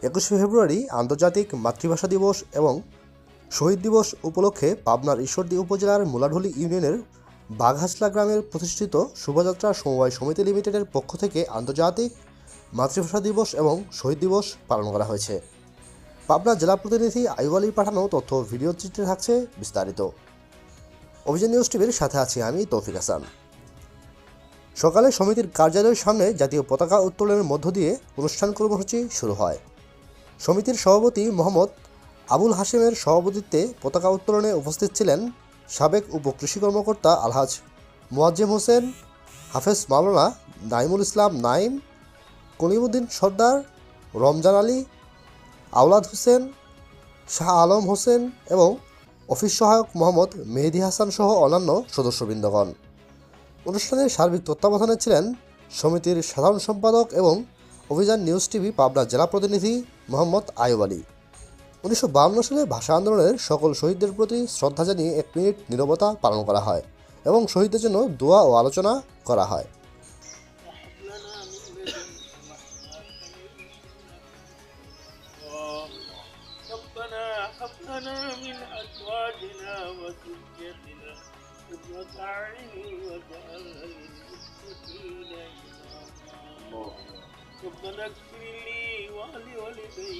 21শে ফেব্রুয়ারি আন্তর্জাতিক মাতৃভাষা দিবস এবং শহীদ দিবস উপলক্ষে পাবনার ঈশ্বরদী উপজেলার মুলাঢুলি ইউনিয়নের বাঘহাসলা গ্রামের প্রতিষ্ঠিত শোভাযাত্রা সমবায় সমিতি লিমিটেডের পক্ষ থেকে আন্তর্জাতিক মাতৃভাষা দিবস এবং শহীদ দিবস পালন করা হয়েছে। পাবনা জেলা প্রতিনিধি আইয়ুব আলীর পাঠানো তথ্য ভিডিও চিত্রে থাকছে বিস্তারিত। অভিযান নিউজ টিভির সাথে আছি আমি তৌফিক হাসান। সকালে সমিতির কার্যালয়ের সামনে জাতীয় পতাকা উত্তোলনের মধ্য দিয়ে অনুষ্ঠান কর্মসূচি শুরু হয়। সমিতির সভাপতি মোহাম্মদ আবুল হাশেমের সভাপতিত্বে পতাকা উত্তোলনে উপস্থিত ছিলেন সাবেক উপকৃষি কর্মকর্তা আলহাজ মোয়াজ্জেম হোসেন, হাফেজ মাওলানা নাইমুল ইসলাম নাইম, কলিমুদ্দিন সর্দার, রমজান আলী, আওলাদ হোসেন, শাহ আলম হোসেন এবং অফিস সহায়ক মোহাম্মদ মেহেদি হাসান সহ অন্যান্য সদস্যবৃন্দগণ। অনুষ্ঠানের সার্বিক তত্ত্বাবধানে ছিলেন সমিতির সাধারণ সম্পাদক এবং অভিযান নিউজ টিভি পাবনা জেলা প্রতিনিধি মোহাম্মদ আইয়ুব আলী। 1952 সালে ভাষা আন্দোলনের সকল শহীদদের প্রতি শ্রদ্ধা জানিয়ে 1 মিনিট নীরবতা পালন করা হয় এবং শহীদদের জন্য দোয়া ও আলোচনা করা হয়। ربنا اغفر لي ولوالدي